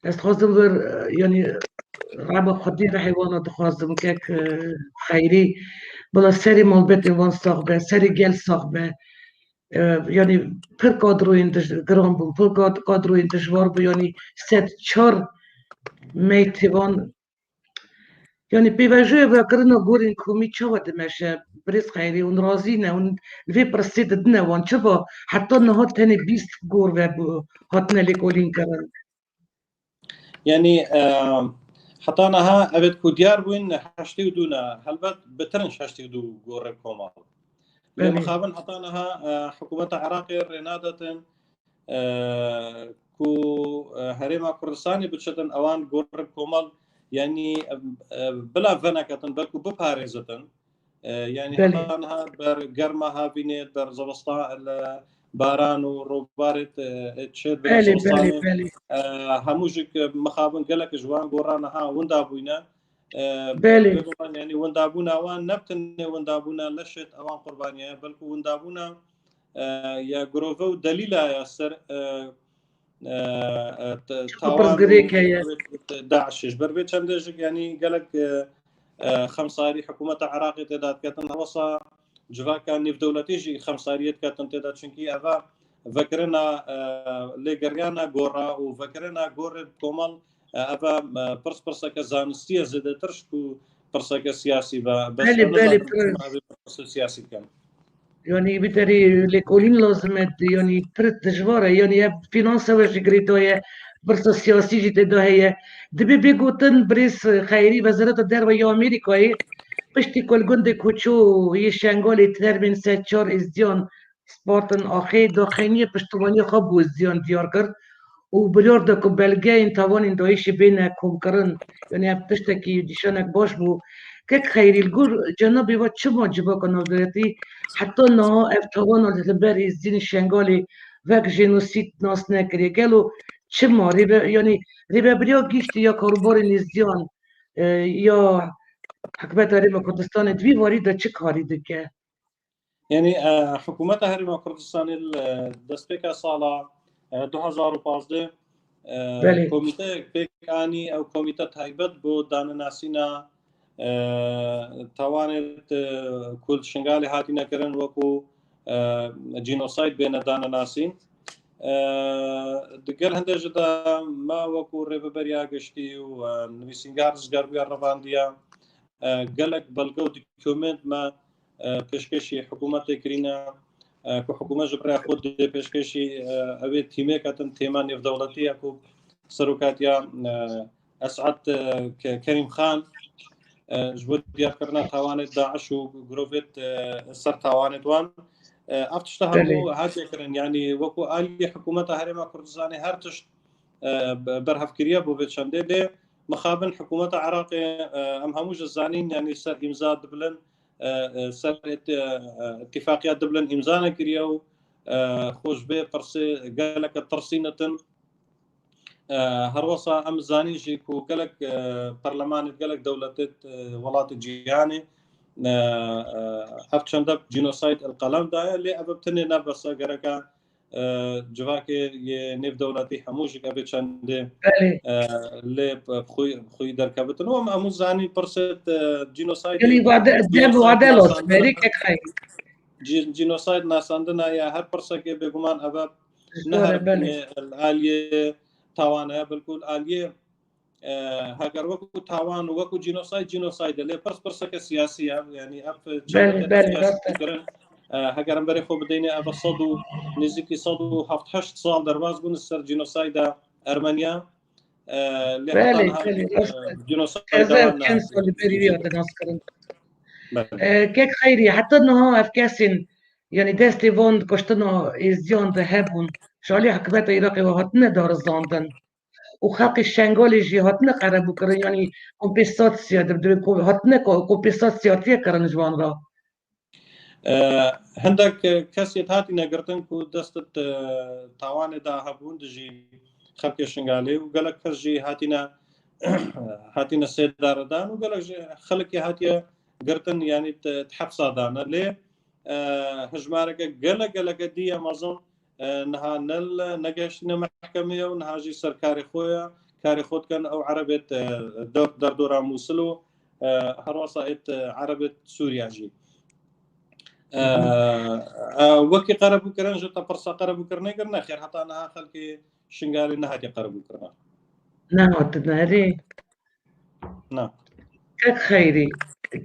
دست خواستم ور يعني رابع خدي حيوانات خواستم كيك خيري بلا سري مالبت وان صاحبه سري جل صاحبه يعني پر قادرو انتش گرام بون پر قادرو انتشوار بو يعني ست چار ميتوان يعني بيواجه وكرنا گورين كومي چاوت مشه بريس خيري ون رازينه ون في برسيد دنا وان چبا حتى نهات تاني 20 گور و هاتنا لكولين كرن يعني حطاناها أبد كوديار وين حشتي ودونا هلبت بترنش حشتي ودو جور كومال لما خابن حطاناها حكومة عراقي رنادة كو هريما كردستاني بتشتن أوان جور كومال يعني بلا فنكتن بلكو بباريزتن يعني حطاناها برقرمها بينيت برزبسطاء باران و روبارت تشير بله هموجك مخابن قالك جوان قرانا وندا بوينا بله يعني وندا بونا وان نبتن وندا بونا لشت اوان قربانيه بل وندا بونا يا جروفو دليلا يا سر داعش بربيت شمدجك يعني قالك خمساري حكومه عراقي تدات كتن وصا جوا كان في دولتي خمساريات كاتن تدا شنكي أفا فكرنا لجريانا جورا وفكرنا جور كومال أفا برس كزانستية زد ترشكو برس كسياسي بس برس سياسي كان يعني بتري لكولين لازم يعني ترت جوارة يعني فينانسا وش جريتوية برس سياسي جت ده هي دبي بيجوتن بريس خيري وزارة الدار ويا أمريكا پشتی کلگند کوچو یه شنگالی تربین سچار ازدیان سپارتن آخی داخلی پشتوانی خواب و ازدیان دیار کرد و بلیار دا که بلگه این توان این دایش بین کم کرن یعنی اب تشتکی دیشانک باش بو كيك خيري الجور جنوبي واتشمو جيبو كنودرتي حتى انه افتوانو لتباري الزين الشنغولي فاك جينوسيد ناس نكري قالوا تشمو ريبا يعني ريبا بريو جيشتي يا كوربوري نيزيون يا حكبت ريبا كردستان دوي وريدا تشك هاريدك يعني حكومت هرم كردستان دستپێکا ساڵا 2015 بله کۆمیتەیەک پێکانی ئەو کۆمیتە تایبەت بۆ دانەناسینە تاوانێت کورد شنگالی هاتینەکردن وەکو جینۆساید بێنە دانەناسین دگەر هەندێکدا ما وەکو ڕێبەبەریا گەشتی و نویسینگار زگەربووە ڕەواندیە گەلک بەڵگە و دوکیومنت ما پێشکەشی حکوومەتی کرینە کە حکوومەت برای خۆ پێشکەشی ئەوێ تیمێکەتن تێما نێودەوڵەتی ئەکو سەرۆکاتیا ئەسعەد کەریم خان ji bo diyarkirina tawanê Daeş û girovên ser tawanê wan ev tişta hemû hatiye kirin yanî wekû aliyê hikûmeta Herêma Kurdistanê her tişt berhevkiriye bû vê çendê lê mixabin hikûmeta Iraqê em hemû ji zanîn yanî ser îmza dibilin ser itîfaqiya dibilin îmza nekiriye û xwe ji bê pirsê geleke tirsînetin هەروەسا ئەم زانی ژی و gelek پەرلەمانێت gelek دەوڵەتێت وڵاتی جیهانê ev çendek jînosayd elqelemdayê lê ev tinê ne bersergereka civakê yê nêvdewletî hemû jî ev çendê lê xwî derkebitin û hemû zanîn pirsêt jînosaydê jînosayd nasandina ya her pirsekê bêguman ev neherî aliyê تاوانەیە بالکل ئالیێ هەگەر وەکو تاوان و وەکو جینۆساید لێ پرس پرسەکە سیاسیە ینی ئەفکردن هەگەرم بەرێ خۆ بدەینێ ئەە سەد و نزیکی 1970 ساڵ دەرباز بوون سەر جینۆسایدا ئەرمەنیا كيك خيري حتى انه افكاسين يعني داستي فوند كشتنو ازيون ذهبون شالي حكبت عراقي وهاتنا دار الزاندن وخلق الشنغولي جي هاتنا قربو كرن يعني كومبيساتسيا دبدو هاتنا كومبيساتسيا تيا كرن جوان را هندك كاسيت هاتي نگرتن كو دستت تاوان دا هبون دجي خلق الشنغالي وقالك كجي هاتينا سيداردان وقالك خلق هاتيا قرتن يعني تحبسا دانا ليه هجمارك قالك دي امازون نها نل نگشتنا محکمه و نها جی سرکاری خویا کاری خود کن او عربت در دورا موصلو هر وسائط عربت سوريا جي وكي قربو كرن جو تفرصا قربو كرنا قرنا خير حتى نها خلقي شنغالي نها دي قربو كرنا نعم تناري نعم كك خيري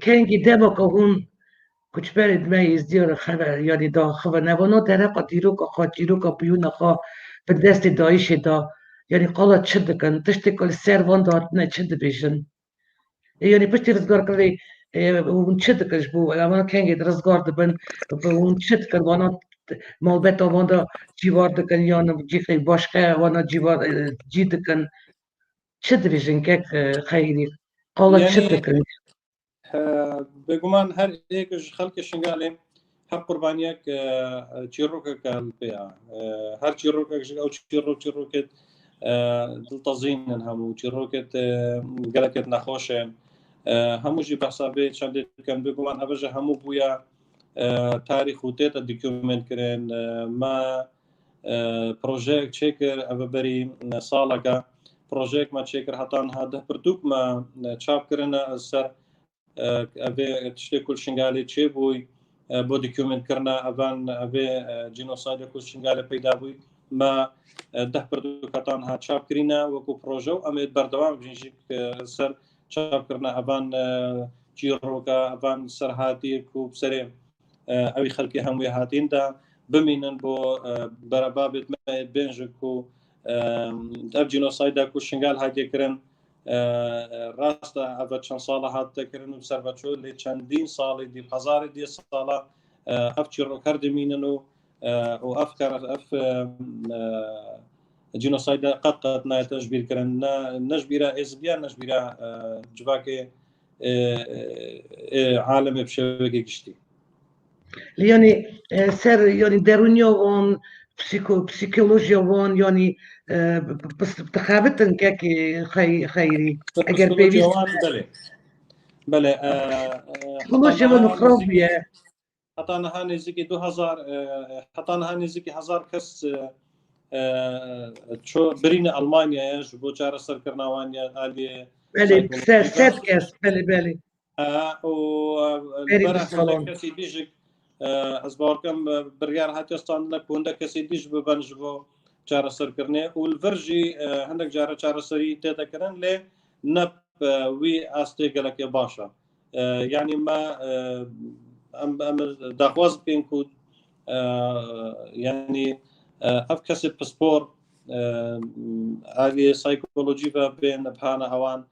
كان قدامك هون كنت بارد ما يزدير خبر يعني دا خبر نبانو درقا ديروكا خا ديروكا بيونا خا بالدست دايش دا يعني قالت شد كان تشتي كل سيرفان داتنا تشد بيجن يعني بشتي رزقار كلي ونشد كجبو انا كان قد رزقار دبن ونشد كان وانا مالبتا وانا جيوار دكن يعني جيخي باشكا وانا جيوار جيد كان شد بيجن كيك خيري قالت شد كان بگومان هر ایکش خلق شنگالی هر قربانیک چیروکه کالبیا هر چیروکه او چیروکه دلتزین همو چیروکه گلکت نخوشه همو جی بحثابه چند کم بگومان اوجه همو بویا تاریخ و تیتا دیکومنت کرن ما پروژه چکر او بری سالکا پروژه ما چکر حتان هاده پردوک ما چاپ کرن سر ئەvê tiştê ku şingalê çêbûy بۆ دیکومنتکردنا ئەvan ئەvê جینۆسایدە ku şingalê peyda bûy me deh pirtûketan hat çapkirîne wekû proje û em ê berdewam bicin jî ser çapkirina evan çîroka evan serhatiyê ku serê evî xelkê hemû hatîn de bimînin bo berebabê me bên ji ku ev jînosayda ku şingal hatiye kirin راستا اول چند سال هات کردن و سربچو لی چندین سالی دی هزار دی سالا افچی رو کردمینن و افکار اف جنوساید قد نه تجبیر کردن نجبیره ازبیا نجبیره جواکی عالم بشبكه گشتی يعني سر يعني درونيا وان psikoloji وان يعني بس بتخابتن كاكي خيري اگر پسیکولوژیا بيويست وان بله psikoloji وان خرابية حتی نها نزدیکی 2000 حتی نها نزدیکی 1000 کس چو برین آلمانیا ج بو چاره سرکرناوانیا عالی بله ساد كاس بله و بيري بره هنده بالصالون کسی دیجک از باورکم برگار هاتی استان نکنده کسی دیج ببنج بو چاره سرکرنه و الورجی هندک جاره چاره سری تیتا کرن لی نب وی استه گلک باشا يعني ما ام دخواز بين كود يعني افكسب باسبور هذه سايكولوجي بين بهانا اوان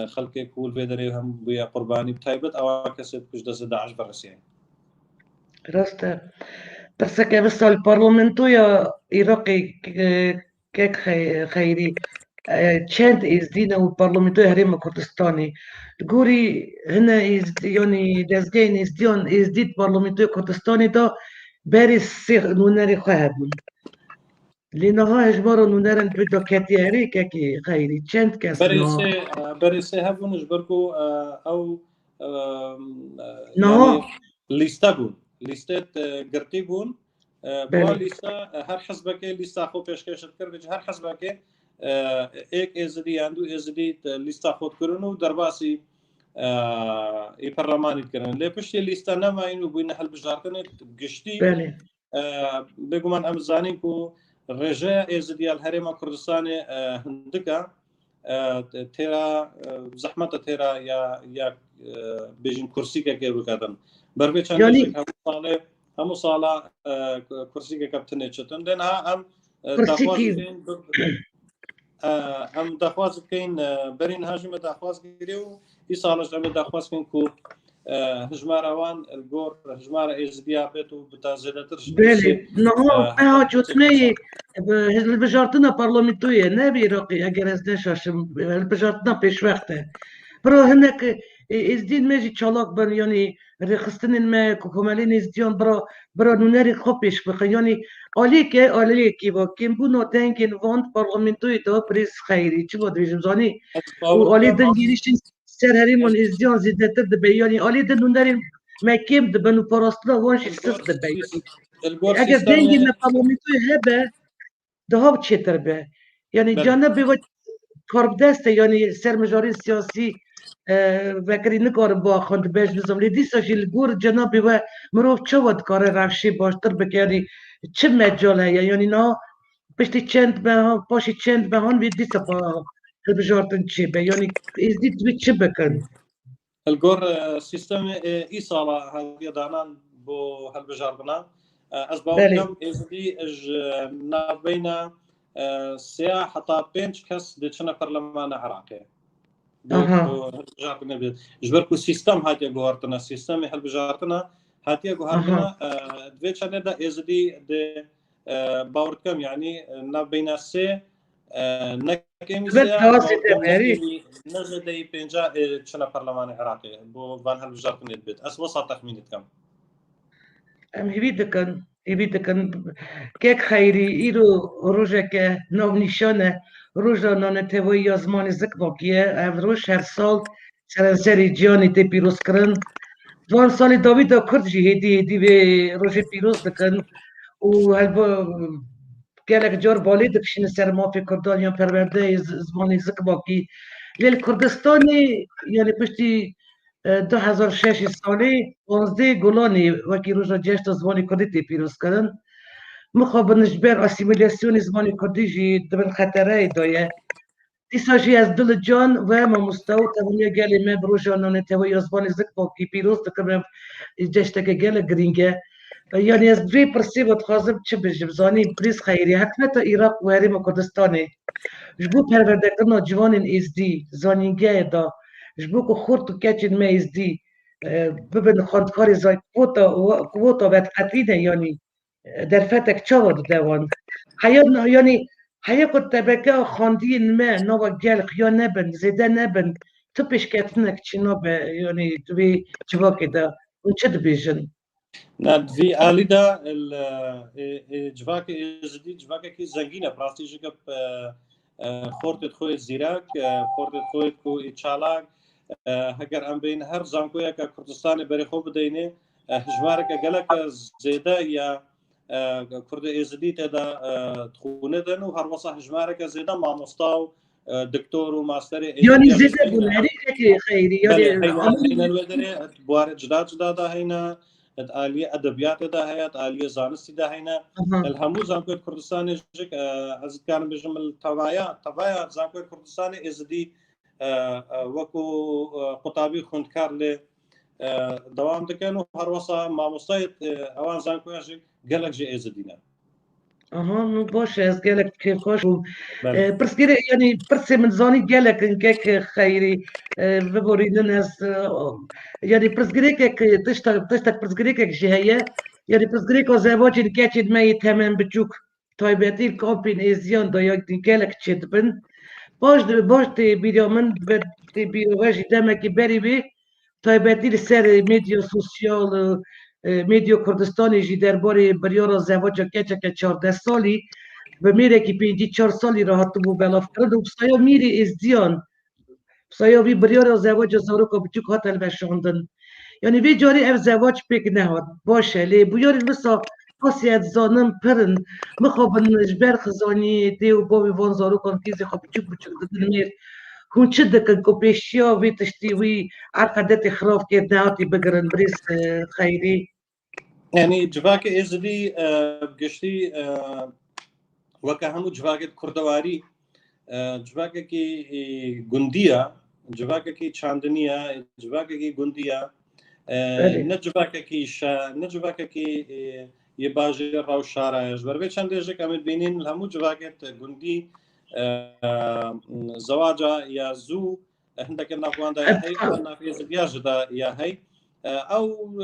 خلقي كول فيدري هم ويا قرباني بتايبت اوان كسب كش دز 11 برسيان راستا perché questo il Parlamento ya Iraqi كيك خيري تشانت إزدينا والبرلمانتو هريما كردستاني تقولي هنا يعني دازجين إزديون إزديد برلمانتو كردستاني دا باري السيخ نوناري خاهبون لأنه ها إجبارو نونارن بدو كاتي هري كاكي خيري تشانت كاس نو بريسي هبون جبركو او نو يعني ليستات قرتي بون بوا بله ليستا هر حزبك ليستا خو پیشکش کرد هر حزبك ایک ازدی اندو ازدی لیستا خود کرنو درباسی ای پارلمانی کرن لی پشتی لیستا نما اینو بین حل بجارتن گشتی بله بگو من امزانی کو رجاء ازدی الهرم کردستان هندکا تیرا زحمت تیرا یا بیشین کرسی که بکردن برای چند يعني دیشک همو سالا کرسی که کپتنه چتن دنها هم كرسيكي ام دخواست بکەین بەرین هاژمە داخواست گیری و ئی ساڵش ئەمە داخواست بکەین کو هژمارەوان گۆڕ هژمارە ئێزدیا بێت و بتا زێدەتر بله نها جوتمي البجارتنا برلمانتوية نبي رقي اگر از نشاشم البجارتنا پیش وقته برو هناك ازدين ماجي تشالك بر يعني رخصتن ما كوكومالين ازديون برو نوناري خوبيش بخ يعني عليك با كم بو نوتنكن فوند برلمانتوية تو بريس خيري چه بود بيجم زاني وعلي دنگيريشن سر هريمون ازديون زيدتر دبي يعني علي دن نوناري ما كم دبنو براستلا وانش السس دبي اگر دنگی me parlamentoya hebe daha çetir be. Yani canı bir karbdeste yani sermejari siyasi vekeri nikare bu axand beş nizam li dîsa jî gur cenabî we mirov çawa dikare revşê baştir bike yani çi mecal heye yani na piştî çend be paşî çend be han vê dîsa hilbijartin çê be yani êzî divê çi bikin الگۆڕ سیستەمی ئی ساڵە هەڵگێدانان بۆ هەڵبژاردنە ئەس باوەکەم ئێزدی نابینە سیا حتا 5 کەس دەچنە پەرلەمانە عێراقێ ji ber ku sîstem hatiye guhartina sîstemê hilbijartina hatiye guhartina divê çandê de êzidî de bawer dikim yanî navbeyna sê نزدي بينجا چنا برلمان عراقي بو فان هالوزارت بيت اس وسط تخمينت كم ام هیویدکن که خیری ایرو روزه که نو نشانه روزا نان توی یازمان زکماکیه ام روز هر سال سرانسری جانی تی پیروز کرن وان سال داوید کرد جی هدی به روز پیروز دکن و هلبا گلک جار بالی دکشین سر مافی کردان یا پرورده زمانی زکماکی لیل کردستانی یعنی پشتی 2006 سالی 11 گلانی وکی روزا جشت زمانی کردی تی پیروز کردن مخابن جبر اسیمیلیسیون زمانی کردی جی دبن خطره دایه دیسا جی از دل جان و ما مستوى تونيا قالي ما بروجا نون توي زباني زكبو كي بيروز دكم جشتك قال جرينجا يعني از بري برسيبت خازم تشبج بزاني بريس خيري حكمت العراق وهرم كردستاني جبو پروردگنا جوان از دی زانینگه دا جبو کو خورد کچین ما از دی ببین خاندکاری زای قوتا بد قطعیده یعنی در فتک چاود دوان حیات یعنی حیا کد تبکه خاندی ما نوا گل خیا نبن زیده نبن تبش كاتنك شنو يعني تبي جوا كده وشد بيجن Nad vi alida جواك ازدي جواك كي زنگينه براسي جك خورت خوي زيراك خورت خوي كو اتشالاك هگر ام بين هر زانكويا کا کردستان بری خو بدینه جوارك گلک زیده یا کرد ازدی تدا تخونه دن و هر وصح جوارك زیده ما مستاو دكتور وماستر يعني زيد بولاري خيري يعني هينا الودري بوار جداد جدادا هينا آلية أدبيات ده هي آلية زانستي ده هنا الهمو زانكوی کردستان جک از كان بجمل توايا زانكوی کردستان ازدي وكو قطابي خوندكار ل دوام دكن و هر وصا ما مستيت اوان زانكوی جك قالك جي ازدينا نو باش از قالك كيف خوش بس كده يعني بس من زاني قالك انك خيري ببوري الناس يعني بس كده تشتك بس كده جهية يعني بس كده زواج الكاتب ما يتمم بتشوك طيباتي الكوبين ازيان دا يك قالك تشتبن باش تي بيديو من تي بيديو واجي دامك بري بي طيباتي السر ميديا سوسيال ميديو كردستاني جي درباري بريورا زواج كاتب 14 سالي بمیره که 54 سالی را هاتو بو بلاف کرد و بسایا میری ازدیان بسایا وی بریار زواج زارو که بچوک هاتل بشاندن یعنی وی جاری اف زواج پیک نهاد باشه لی بیاری بسا خاصیت زانم پرن مخابن جبر خزانی دی و باوی وان زارو کن کیزی خواب بچوک دادن میر هون چه دکن که پیشیا وی تشتی وی عقدت خراف که نهاتی بگرن بریس خیری يعني جواك ازدي بقشتي وكهمو جواكت كردواري جواكي گونديا جواكي چاندنيا جواكي گونديا نجواكي يباجي راو شارع جبر چند جك امد بينين همو جواكت گوندي زواجا يا زو عندك النافوان دا يا هي نافي زبياج دا يا هي او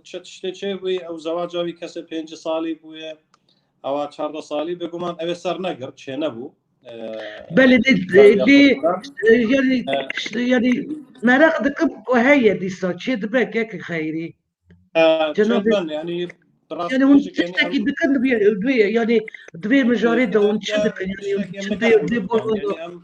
تشتي او زواجاوي كسب 5 سالي بويا او 14 سالي بگومان او سر نگر چه نبو بله دي يعني مرق دكب وهي دي صوت شي دبك هيك خيري جنبن يعني يعني ونشتكي دكن دوي يعني دوي مجاريدة ونشدك يعني ونشدي يعني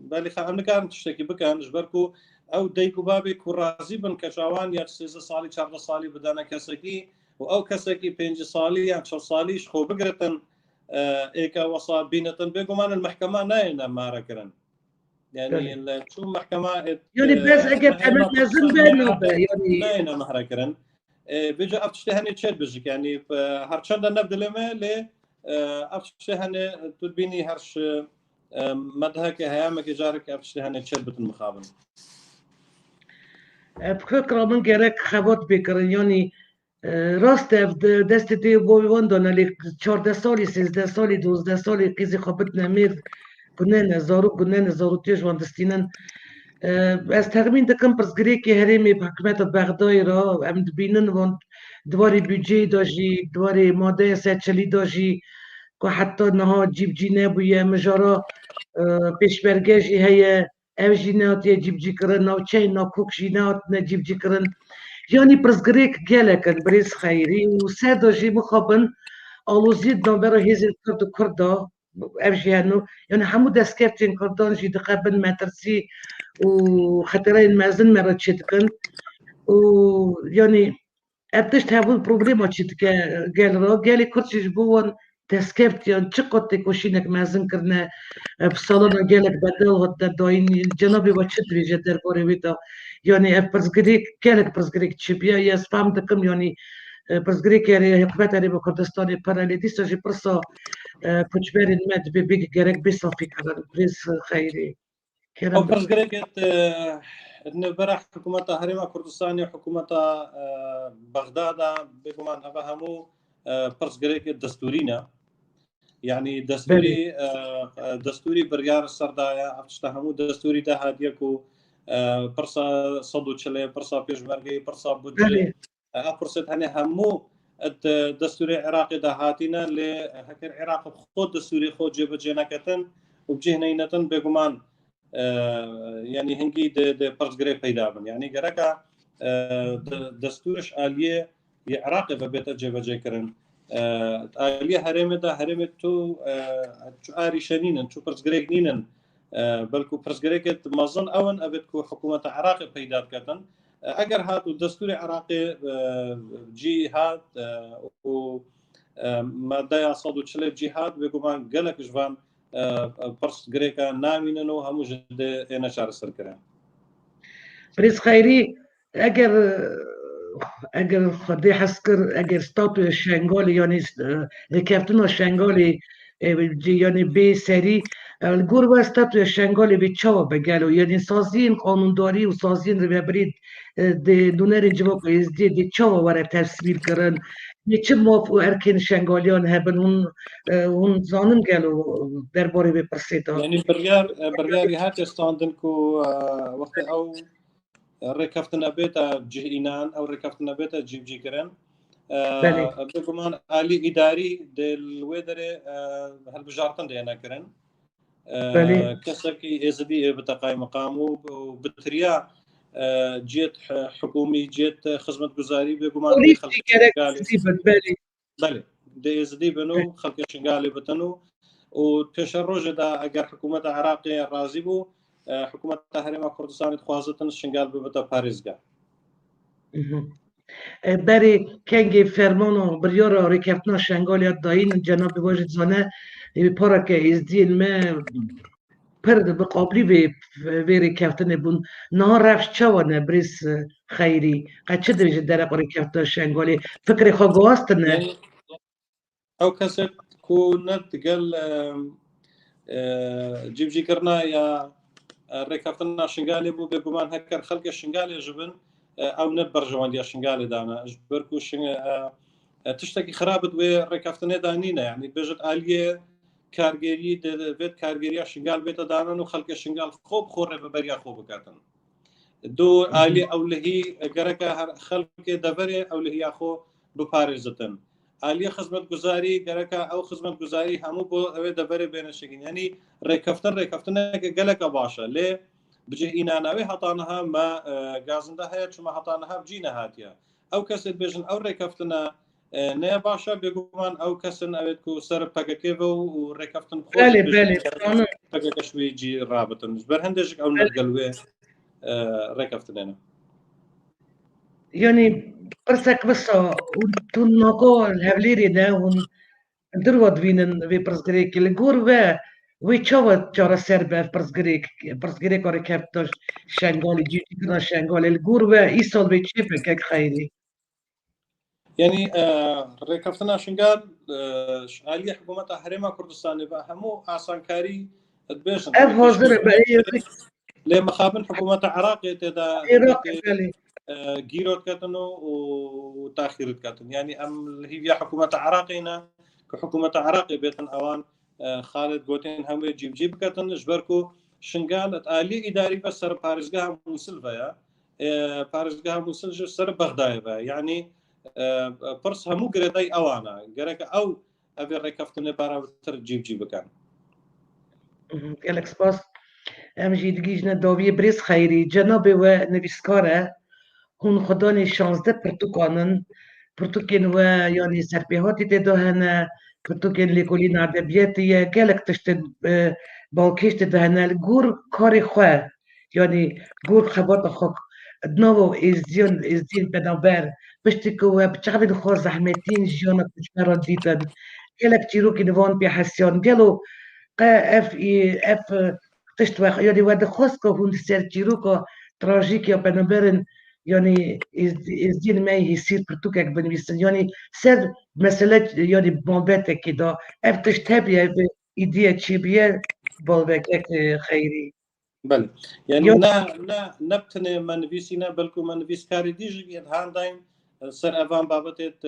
بالي خام كان تشتكي بكان جبركو او ديكو بابي كرازي بن كشاوان يا 3 سالي 4 سالي بدانا كسكي او كسكي 5 سالي يعني 4 سالي خو بقرتن ايكا وصا بينتن بيقومان المحكمة ناينا ما ركرن يعني شو محكمة يعني بس اجت عملت لازم يعني ناينا ما ركرن بيجي افتشتهني تشد بجك يعني هرشان نبدا لما ل افتشتهني تبيني هرش مدهك هيامك جارك افتشتهني تشد بالمخابن بفكرة من جرك خبط بكرن يعني راست دست دی بوی وندان علی 14 سالی 13 سالی 12 سالی قیزی خابت نمیر گنن زارو تیج واندستینن از تخمین دکم پس گریکی هریمی حکومت بغدای را ام دبینن وند دواری بودجه داشی دواری ماده سچلی داشی که حتی نها جیب جی نبویه مجارا پیشبرگشی هیه او جی نهاتی جیب جی کرن ناو چه ناو کوک جی نهات نجیب جی کرن يعني برزقريك جالكن بريس خيري وسادوجي مخابن أولوزيد نمبر هيزن كردو كردا أمشي هنو يعني حمود سكرتين كردان جي دقابن ما ترسي وخطرين مازن مرة تشتكن ويعني أبتشت هابو البروبليما تشتك قالي كرتش جبوان تسكبت يعني تشقط كوشينك مازن كرنا بصالون قالك بدل غدا دوين جنبي وتشدري جدر بوري ويدا يعني برزقريك كانك برزقريك تشبيا يا سبام دكم يعني برزقريك يعني حكومات يعني بكردستاني باراليديس جي برصا بوجباري الماد بيبيك جارك بيصافي كلام بريس خيري او برزقريك ان برح حكومة هريمة كردستاني وحكومة بغداد بيقومان افهموا برزقريك الدستورينا يعني دستوري بريار السردايا افتشتهمو دستوري ده هاديكو برصا صدو تشلي برصا بيجمرغي برصا بودجي فرصت هني همو الدستوري العراقي ده هاتينا لهكر العراق خود دستوري خود جيب جيناكتن وبجهنينتن بيقومان يعني هنگی د پرسگری پیدا بن يعني گرکا دستورش آلیه عراق و بیت جبهه کردن آلیه هرم ده هرم تو آری شنینن تو پرسگری نینن بلکو پرسگری که مازن اون ابد کو حکومت عراق پیدا کردن اگر هاتو دستور عراقی جهاد و ماده 140 جهاد بگومان گلک جوان پرسگری که نامینن و همو جده اینا شهر سر کردن بريس خيري اگر خدي حسكر اگر ستاتو الشنغالي يعني كابتن الشنغالي يعني بي سري الجوربا ستاتو الشنغالي بيتشاو بقالوا يعني سازين قانونداري وسازين ربابريد دي دونر جواب ازدي دي تشاو ورا تصوير كرن يچم موافق اركين شنغاليان هبن هون زانم قالوا درباري بپرسيتا يعني برياري هات استاندن كو وقت او ركفتنا بيتا جهينان او ركفتنا بيتا جيب جيكرن بگومان آلی اداری دل ویدره هل بجارتن دینا کرن کسکی ازدی بتقای مقامو و بتریا جیت حکومی جیت خدمت گزاری بگومان دی خلق شنگالی بله دی ازدی بنو خلق شنگالی بتنو و پیش روز دا اگر حکومت عراقی راضی بو حکومت هرم کردستان خوازتن شنگال ببتا پاریزگاه برای کنگ فرمان بریار ریکفتنا شنگالی داین جناب واجد زانه پارا که ازدین ما پرد بقابلی به ریکفتن بون نه رفت چوانه بریس خیری قد چه دویجه در ریکفتنا شنگالی فکر خواه گاستنه او کسی کو ند گل جیب جی کرنا یا ریکفتنا شنگالی بو بگومان هکر خلق شنگالی جبن او ند برجوان دیا شنگالی دانا برکو تشتكي خرابت وركفتنا دانينا يعني بجد آلية كارجري بيت كارجري شنقال بيت دانان وخلق شنقال خوب خور ببريا خوب كاتن دو آلية أو لهي جركا خلق دبري أو لهي أخو ببارزتن آلية خدمت گزاري جركا أو خدمت گزاري همو بو دبري بين الشكين يعني ركفتنا جلك باشا ليه بجه إنا ناوي حطانها ما جازنده هيا شو ما حطانها بجينا هاتيا أو كسر بيجن أو ركفتنا نه باشا بگومان او کسن اوید کو سر پاکه و رکفتن خوش بله پاکه شوی جی رابطن بر هندش او نرجلوه رکفتن نه يعني برسك بس تون نقول الهبليري ده ون درود وينن في برسغريك الجور وي تشوت جارا سربه برسغريك اور كابتوش شانغولي جيتي كنا شانغولي الجور ايسول بيتشيبك خيري يعني ركفتنا شنقال آلية حكومة هرم كردستان همو آسانكاري تبيشن حاضر ليه مخابن حكومة عراقي تدا جيروت كاتنو وتاخيرت كاتن يعني ام هي حكومة عراقينا كحكومة عراقي بيتن اوان خالد قوتين هم جيب كاتن جبركو شنقال آلية إداري بس سر بارزقها موصل فيا بارزقها موصل سر بغداد يعني برس همو قرداي اوانا قرك او ابي ركفتني بارا ترجيب كان الكس باس ام جيدگيجنا داوي بريس خيري جناب و نويسكاره هون خداني 16 برتقانن برتقين و يعني سربيهاتي تدهنا برتقين لكولين ادبياتي قالك تشتد بالكيش تدهنا الجور كاري خواه يعني جور خبات خوك دناو ازدين بنابر بشتكوا بتشعبين خو زحمتين جيونا بتشمرا ديتن قالك تيروكي نوان بيحسيان قالوا اف اف تشتوخ يعني ود خسكو هون سير تيروكا تراجيك يا بنابرن يعني ازدين ما يصير برتوكك بنويسن يعني سر مسألة يعني بومباتك كده اف تشتبه ايديا تشيبيه بالبك خيري بله يعني نا نبتني من فيسينا بلكو من فيسكاري ديجي هان دايم سر افان بابتت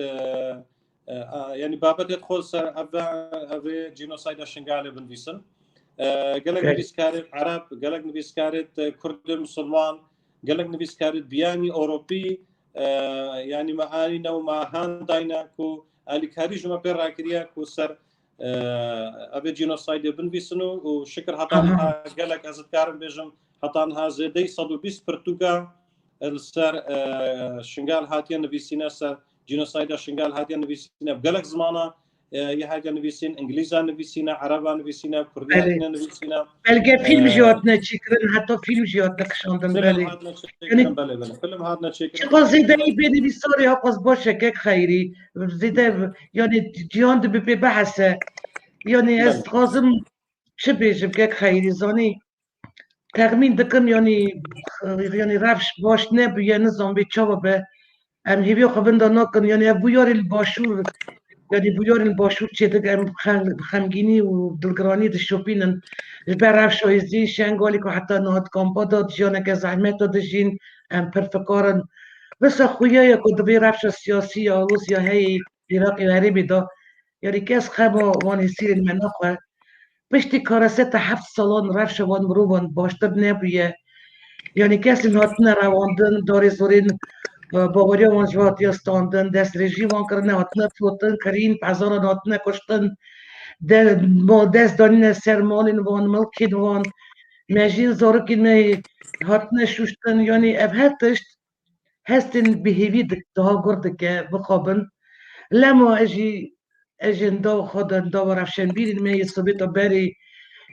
يعني بابتت خود سر افا جينوسايد شنغالي بنفيسن قالك نفيسكاري عرب قالك نفيسكاري كرد مسلمان قالك نفيسكاري بياني اوروبي يعني معاني نو مع هان داينا كو الي كاريج ما بيراكريا كو سر أبي جينوسايد بنفيسنو وشكر هتانها قالك أزد كارم بيجم هتانها زيدي صدو بيس برتوغا السر شنقال هاتيا نفيسينا سر جينوسايد شنقال هاتيا نفيسينا بقالك زمانا يحاجة نفيسين إنجليزا نفيسينا عربا نفيسينا كردية نفيسينا بلقى فيلم جواتنا تشكرن حتى فيلم جواتنا كشاندن بالي يعني فيلم هادنا تشكرن شغل زيدا يبيني بسوري هقص بوشة كيك خيري زيدا يعني جيان دي بي بحثة يعني استغازم شبيش بكيك خيري زاني تخمين دكم يعني رفش باش نبي يعني نظام بيتشابه ام هیوی خوابن داناکن یعنی بویار الباشور یعنی بویار الباشور چه دگم خمگینی و دلگرانی دشوپینن برف شایزی شنگالی که حتی نهاد کامپا داد جانه که زحمت داد جین ام پرفکارن بس خویا یا کد بی رفش سیاسی یا روس یا هی عراقی غریبی دا یعنی کس خبا وانی سیر المناخه پشتی کارسته 7 سالان رفش وان بروان باشتر نبیه یعنی کسی نهاتن رواندن داری زورین باوریا وان جواتی استاندن دست رژیم وان کرنه هاتنه فوتن کرین پزاران هاتنه کشتن ما دست دانین سرمالین وان ملکین وان مجین زارکین می هاتنه شوشتن یعنی ابهتشت هستن بهیوی دها گرده که بخوابن لما اجی دا خودن دا ورفشن بیرین می صبیتا بری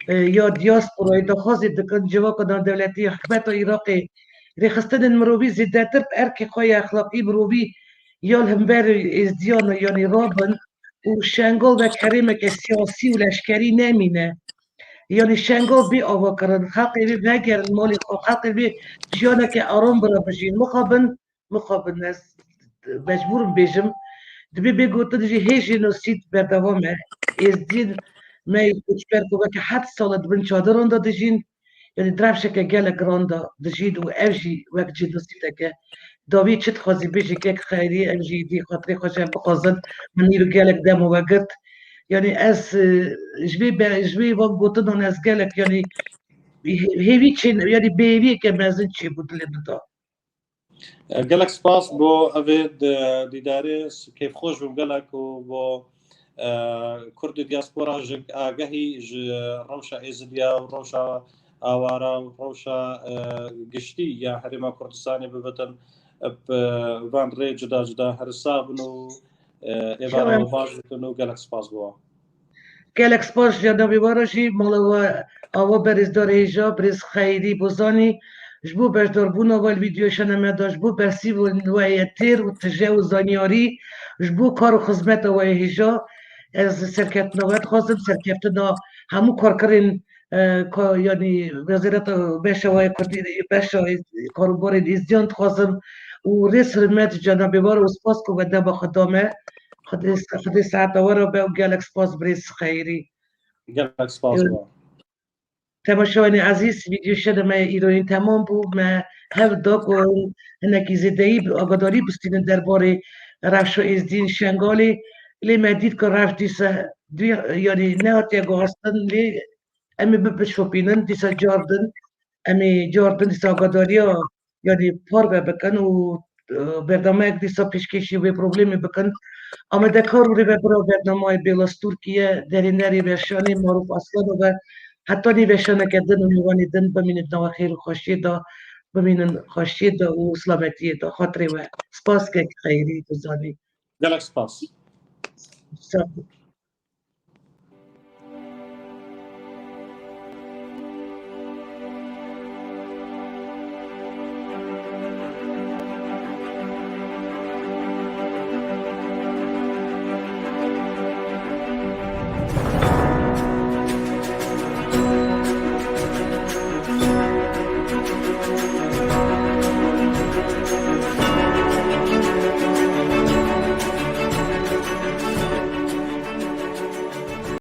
یا دیاسپورای دا خوزی دکن جوا کدن دولتی حکمت عراقی رخصتن مروبی زیادتر ارک خوی اخلاقی مروبی یال هم بر ازدیان یعنی رابن و شنگل و کریمه که سیاسی و لشکری نمینه یعنی شنگل بی آوا کرن خلقی بی بگرن مالی خلقی بی جیانه که آرام برا بجین مخابن نست مجبورم بیجم دبی بگوته دجی هیچ جنوسید بردوامه ازدین می کچبر که وقتی 7 سال دبن چادران داده جین یعنی درفشه که گله گرانده دجید و اوجی وقت جنوسیده که داوی چت خوازی بیجی که خیری اوجی دی خاطری خوشه بقازن من نیرو گله دم و وقت یعنی از جبی وقت گوتن از گله یعنی هیوی چین یعنی بیوی که مزن چی بود لیده قالك سباس بو افيد ديداريس كيف خوش بقالك وبو كرد دياسبورا جك اگهي روشا ازديا وروشا اوارا وروشا قشتي يا حريما كردستاني ببتن بان ري جدا جدا هرسابنو ايبارا وباجتنو قالك سباس بو قالك سباس جدا ببارشي مالا آوا برز داره هجا برز خیری بزانی جبو بردار بونا والویدیو شنمه داشت بو برسی و تیر و تجاوز زانیاری جبو کار و خدمت و هجا از سرکت نوید خواستم سرکتنا همو کار کرین یعنی وزارت بشوای کردی بشوای کاروبار ازدیان خواستم و رئیس حرمت جناب بار و سپاس کو بده با خدامه خدای ساعت ورا به گالک سپاس بریس خیری قالك سباس بو تماشاین عزیز ویدیو شده ما ایرانی تمام بود ما هر داغ و هنگی زدایی آگاداری بستین درباره رفش و ازدین شنگالی لی ما دید که رفت دیسه یعنی نه هاتی گوهستن لی امی بشوپینن دیسه جاردن دیسه آگاداری ها یعنی پار بکن و برنامه اک دیسه پیشکشی و پروبلمی بکن اما دکار رو برای برنامه بیلاس ترکیه درینری برشانی معروف اصلا و حتی نیوشانه کردن و میوانیدن بمینید نوا خیر و خوشی دا بمینن خوشی دا و سلامتی دا خاطری و سپاس که خیری بزانی قالك سباس